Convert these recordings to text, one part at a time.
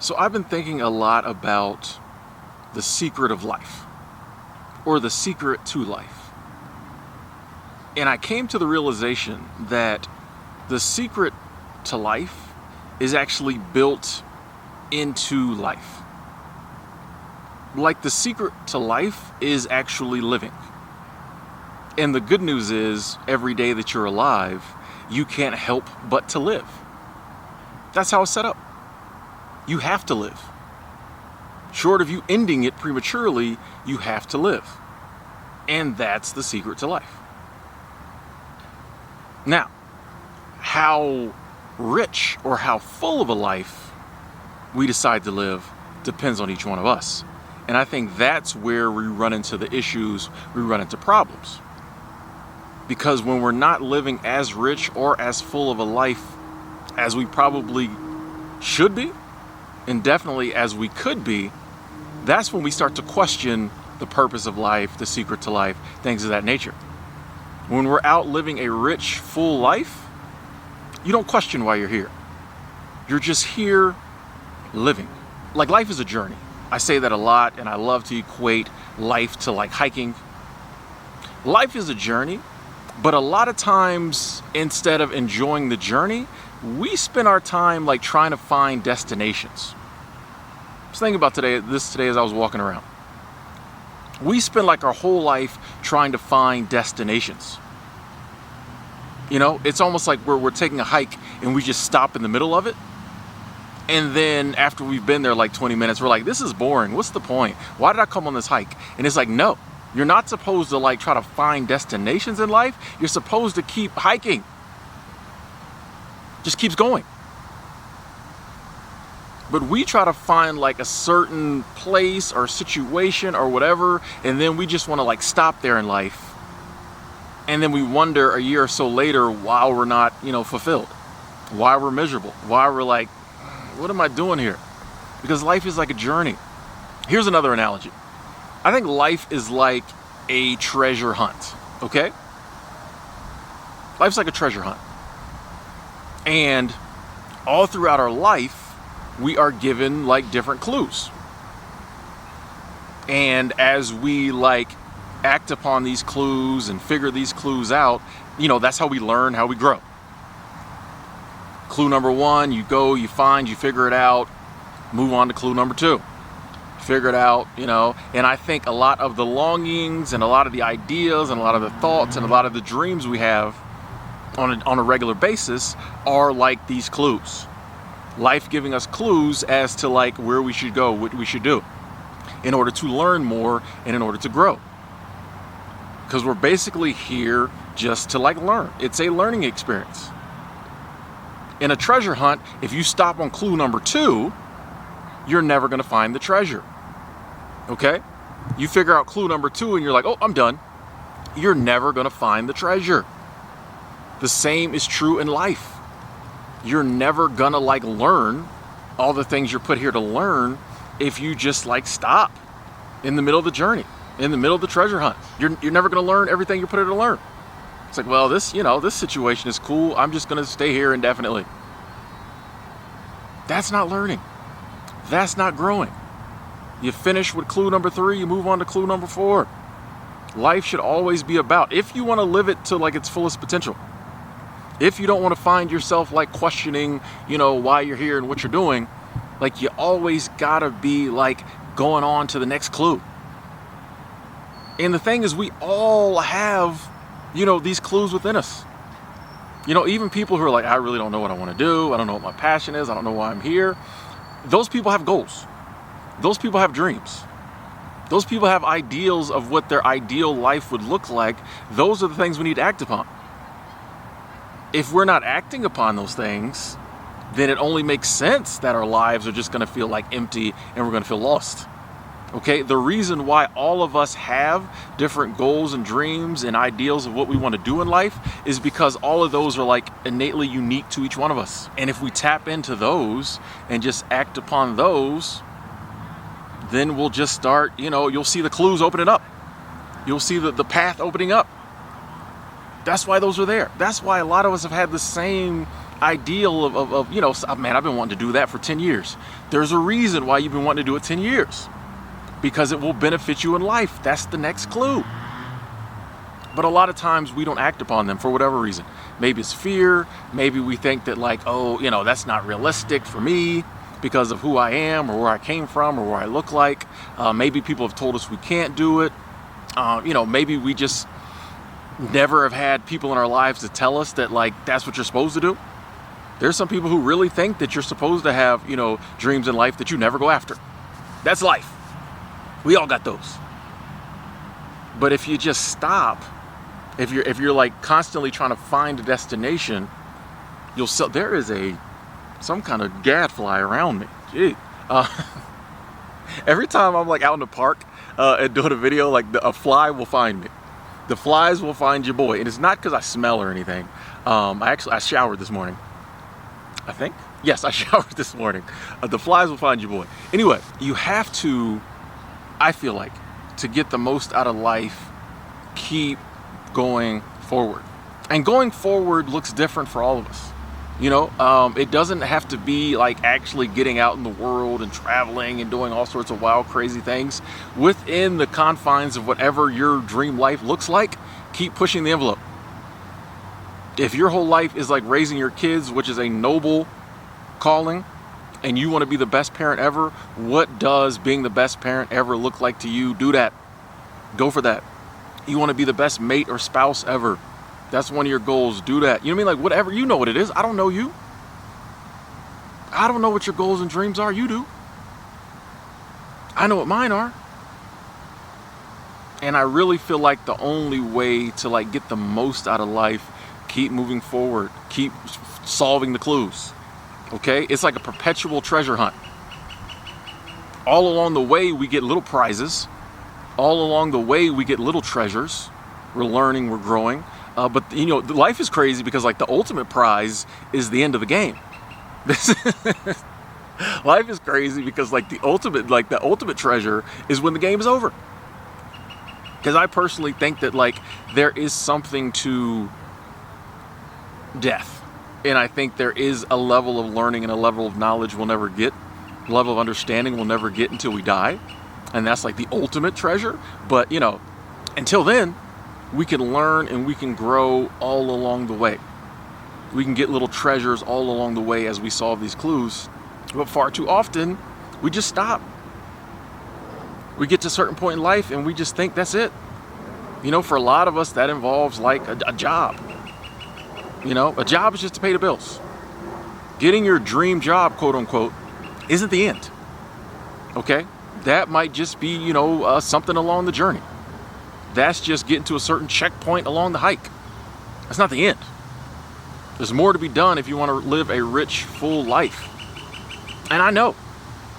So I've been thinking a lot about the secret of life, or the secret to life. And I came to the realization that the secret to life is actually built into life. Like, the secret to life is actually living. And the good news is, every day that you're alive, you can't help but to live. That's how it's set up. You have to live. Short of you ending it prematurely, you have to live. And that's the secret to life. Now, how rich or how full of a life we decide to live depends on each one of us. And I think that's where we run into the issues, we run into problems. Because when we're not living as rich or as full of a life as we probably should be, and definitely as we could be, that's when we start to question the purpose of life, the secret to life, things of that nature. When we're out living a rich, full life, you don't question why you're here. You're just here living. Like, life is a journey. I say that a lot, and I love to equate life to like hiking. Life is a journey, but a lot of times, instead of enjoying the journey, we spend our time like trying to find destinations. I was thinking about this today as I was walking around. We spend like our whole life trying to find destinations. You know, it's almost like we're taking a hike and we just stop in the middle of it. And then after we've been there like 20 minutes, we're like, this is boring. What's the point? Why did I come on this hike? And it's like, no, you're not supposed to like try to find destinations in life. You're supposed to keep hiking. Just keeps going. But we try to find like a certain place or situation or whatever, and then we just want to like stop there in life. And then we wonder a year or so later why we're not, fulfilled, why we're miserable, why we're like, what am I doing here? Because life is like a journey. Here's another analogy. I think life is like a treasure hunt, okay? Life's like a treasure hunt. And all throughout our life, we are given like different clues. And as we like act upon these clues and figure these clues out, that's how we learn, how we grow. Clue number one, you go, you find, you figure it out, move on to clue number two. Figure it out, and I think a lot of the longings and a lot of the ideas and a lot of the thoughts and a lot of the dreams we have on a regular basis are like these clues. Life giving us clues as to like where we should go, what we should do in order to learn more and in order to grow. Because we're basically here just to like learn. It's a learning experience. In a treasure hunt, if you stop on clue number two, you're never going to find the treasure. Okay? You figure out clue number two and you're like, oh, I'm done. You're never going to find the treasure. The same is true in life. You're never gonna like learn all the things you're put here to learn if you just like stop in the middle of the journey, in the middle of the treasure hunt. You're never gonna learn everything you're put here to learn. It's like, well, this situation is cool. I'm just gonna stay here indefinitely. That's not learning. That's not growing. You finish with clue number three, you move on to clue number four. Life should always be about, if you want to live it to like its fullest potential. If you don't want to find yourself like questioning, why you're here and what you're doing, like you always gotta be like going on to the next clue. And the thing is, we all have, these clues within us. Even people who are like, I really don't know what I want to do. I don't know what my passion is. I don't know why I'm here. Those people have goals. Those people have dreams. Those people have ideals of what their ideal life would look like. Those are the things we need to act upon. If we're not acting upon those things, then it only makes sense that our lives are just going to feel like empty and we're going to feel lost. Okay? The reason why all of us have different goals and dreams and ideals of what we want to do in life is because all of those are like innately unique to each one of us. And if we tap into those and just act upon those, then we'll just start, you'll see the clues opening up. You'll see the path opening up. That's why those are there. That's why a lot of us have had the same ideal of man, I've been wanting to do that for 10 years. There's a reason why you've been wanting to do it 10 years. Because it will benefit you in life. That's the next clue. But a lot of times we don't act upon them for whatever reason. Maybe it's fear. Maybe we think that like, oh, that's not realistic for me because of who I am or where I came from or where I look like. Maybe people have told us we can't do it. Maybe we just never have had people in our lives to tell us that like, that's what you're supposed to do. There's some people who really think that you're supposed to have, dreams in life that you never go after. That's life. We all got those. But if you just stop, if you're like constantly trying to find a destination, there is some kind of gadfly around me. Gee. Every time I'm like out in the park and doing a video, like a fly will find me. The flies will find your boy. And it's not because I smell or anything. I showered this morning. I think. Yes, I showered this morning. The flies will find your boy. Anyway, you have to, I feel like, to get the most out of life, keep going forward. And going forward looks different for all of us. It doesn't have to be like actually getting out in the world and traveling and doing all sorts of wild, crazy things. Within the confines of whatever your dream life looks like, keep pushing the envelope. If your whole life is like raising your kids, which is a noble calling, and you want to be the best parent ever, what does being the best parent ever look like to you? Do that. Go for that. You want to be the best mate or spouse ever. That's one of your goals. Do that. You know what I mean? Like whatever, you know what it is. I don't know you. I don't know what your goals and dreams are. You do. I know what mine are. And I really feel like the only way to like get the most out of life, keep moving forward, keep solving the clues. Okay? It's like a perpetual treasure hunt. All along the way, we get little prizes. All along the way, we get little treasures. We're learning, we're growing. But life is crazy because like the ultimate prize is the end of the game. Life is crazy because like the ultimate treasure is when the game is over. Because I personally think that like there is something to death. And I think there is a level of learning and a level of knowledge we'll never get, a level of understanding we'll never get until we die. And that's like the ultimate treasure. But until then, we can learn and we can grow all along the way. We can get little treasures all along the way as we solve these clues. But far too often, we just stop. We get to a certain point in life and we just think that's it. For a lot of us, that involves like a job. A job is just to pay the bills. Getting your dream job, quote unquote, isn't the end. Okay? That might just be, something along the journey. That's just getting to a certain checkpoint along the hike. That's not the end. There's more to be done if you want to live a rich, full life. And I know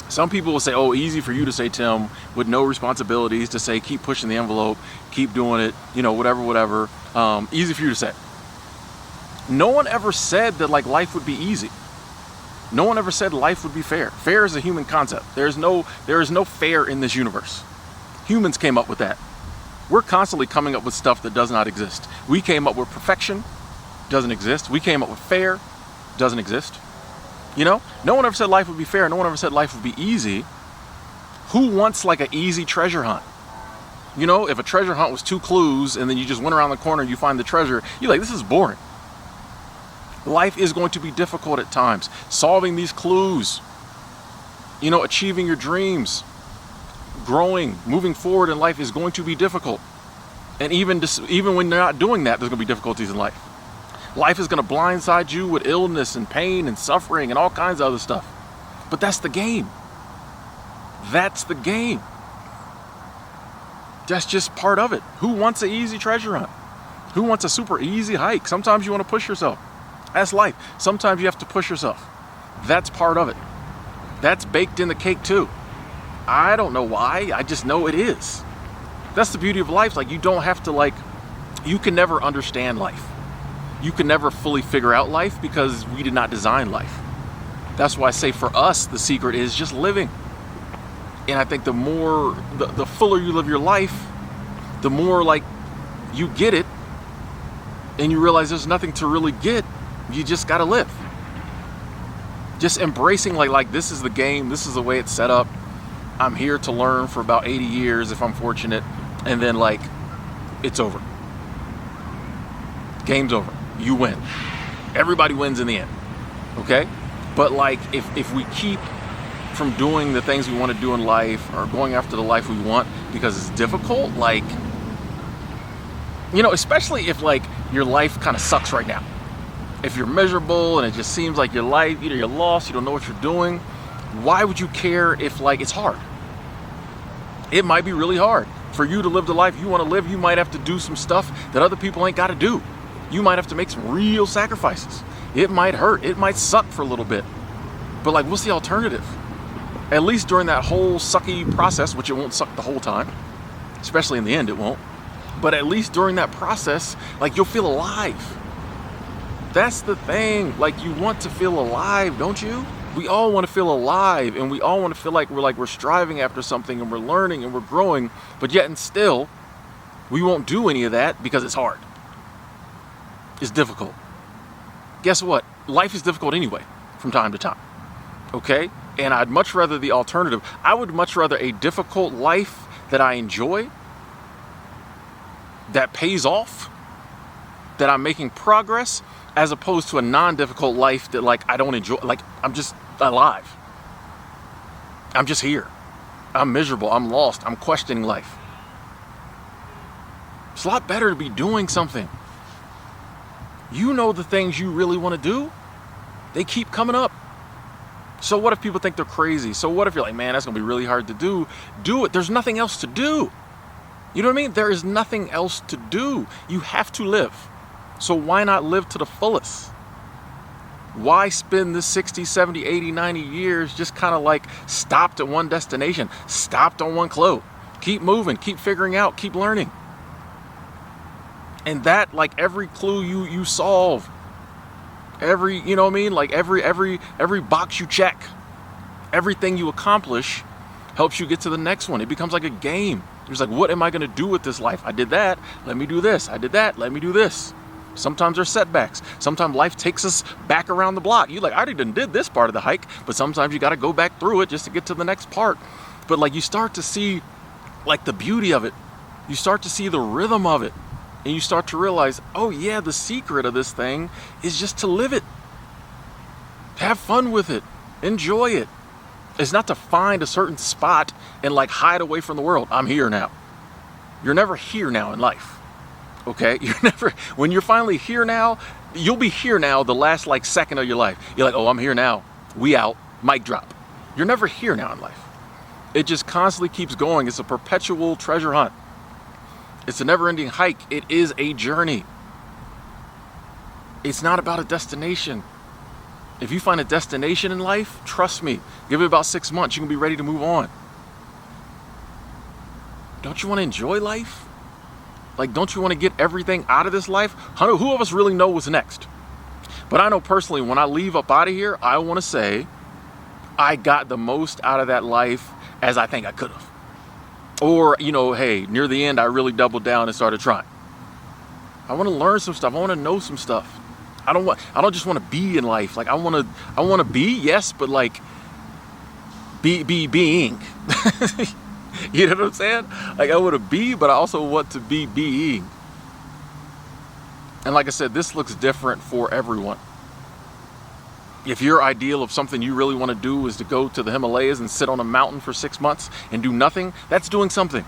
some people will say, oh, easy for you to say, Tim, with no responsibilities, to say, keep pushing the envelope, keep doing it, whatever. Easy for you to say. No one ever said that like life would be easy. No one ever said life would be fair. Fair is a human concept. There is no fair in this universe. Humans came up with that. We're constantly coming up with stuff that does not exist. We came up with perfection, doesn't exist. We came up with fair, doesn't exist. No one ever said life would be fair. No one ever said life would be easy. Who wants like an easy treasure hunt? If a treasure hunt was 2 clues and then you just went around the corner and you find the treasure, you're like, this is boring. Life is going to be difficult at times. Solving these clues, achieving your dreams, growing, moving forward in life is going to be difficult. And even when you're not doing that, there's going to be difficulties in life. Life is going to blindside you with illness and pain and suffering and all kinds of other stuff. But that's the game. That's the game. That's just part of it. Who wants an easy treasure hunt? Who wants a super easy hike? Sometimes you want to push yourself. That's life. Sometimes you have to push yourself. That's part of it. That's baked in the cake too. I don't know why. I just know it is. That's the beauty of life. Like you don't have to you can never understand life. You can never fully figure out life because we did not design life. That's why I say for us, the secret is just living. And I think the more, the fuller you live your life, the more you get it and you realize there's nothing to really get. You just got to live. Just embracing like this is the game, this is the way it's set up. I'm here to learn for about 80 years if I'm fortunate, and then like it's over. Game's over. You win. Everybody wins in the end. Okay? But like if we keep from doing the things we want to do in life or going after the life we want because it's difficult, like, you know, especially if like your life kind of sucks right now. If you're miserable and it just seems like your life, either you're lost, you don't know what you're doing, why would you care if like it's hard? It might be really hard. For you to live the life you want to live, you might have to do some stuff that other people ain't got to do. You might have to make some real sacrifices. It might hurt. It might suck for a little bit. But like, what's the alternative? At least during that whole sucky process, which it won't suck the whole time, especially in the end, it won't. But at least during that process, like you'll feel alive. That's the thing. Like you want to feel alive, don't you? We all want to feel alive, and we all want to feel like we're striving after something and we're learning and we're growing, but yet and still, we won't do any of that because it's hard. It's difficult. Guess what? Life is difficult anyway, from time to time. Okay? And I'd much rather the alternative. I would much rather a difficult life that I enjoy, that pays off, that I'm making progress, as opposed to a non-difficult life that like I don't enjoy. Like I'm just alive. I'm just here. I'm miserable. I'm lost. I'm questioning life. It's a lot better to be doing something. You know the things you really want to do, they keep coming up. So what if people think they're crazy? So what if you're like, man, that's going to be really hard to do? Do it. There's nothing else to do. You know what I mean? There is nothing else to do. You have to live. So why not live to the fullest? Why spend this 60, 70, 80, 90 years just kind of like stopped at one destination, stopped on one clue? Keep moving, keep figuring out, keep learning. And that, like every clue you solve, every, you know what I mean? Like every box you check, everything you accomplish helps you get to the next one. It becomes like a game. It's like, what am I going to do with this life? I did that. Let me do this. I did that. Let me do this. Sometimes there's setbacks. Sometimes life takes us back around the block. You like, I already did this part of the hike, but sometimes you got to go back through it just to get to the next part. But like you start to see like the beauty of it. You start to see the rhythm of it. And you start to realize, oh yeah, the secret of this thing is just to live it. Have fun with it. Enjoy it. It's not to find a certain spot and like hide away from the world. I'm here now. You're never here now in life. Okay? When you're finally here now, you'll be here now the last like second of your life. You're like, oh, I'm here now. We out. Mic drop. You're never here now in life. It just constantly keeps going. It's a perpetual treasure hunt. It's a never-ending hike. It is a journey. It's not about a destination. If you find a destination in life, trust me, give it about 6 months, you can be ready to move on. Don't you want to enjoy life? Like, don't you want to get everything out of this life? Who of us really know what's next? But I know personally, when I leave up out of here, I want to say I got the most out of that life as I think I could have. Or, you know, hey, near the end, I really doubled down and started trying. I want to learn some stuff. I want to know some stuff. I don't just want to be in life. Like I want to be, yes, but like being. You know what I'm saying? Like I want to be, but I also want to be being. And like I said, this looks different for everyone. If your ideal of something you really want to do is to go to the Himalayas and sit on a mountain for 6 months and do nothing, that's doing something.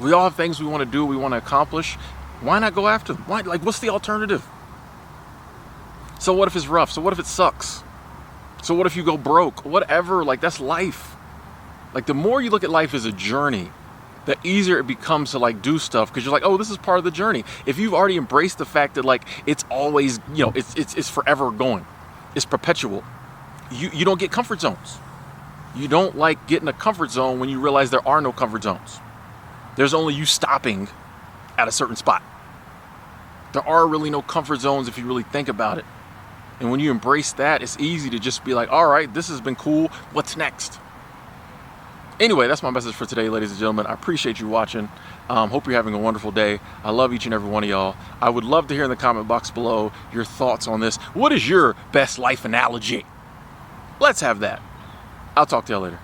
We all have things we want to do, we want to accomplish. Why not go after them? Why? Like, what's the alternative? So what if it's rough? So what if it sucks? So what if you go broke? Whatever, like that's life. Like the more you look at life as a journey, the easier it becomes to like do stuff because you're like, oh, this is part of the journey. If you've already embraced the fact that like it's always, you know, it's forever going, it's perpetual. You don't get comfort zones. You don't like get in a comfort zone when you realize there are no comfort zones. There's only you stopping at a certain spot. There are really no comfort zones if you really think about it. And when you embrace that, it's easy to just be like, all right, this has been cool. What's next? Anyway, that's my message for today, ladies and gentlemen. I appreciate you watching. Hope you're having a wonderful day. I love each and every one of y'all. I would love to hear in the comment box below your thoughts on this. What is your best life analogy? Let's have that. I'll talk to y'all later.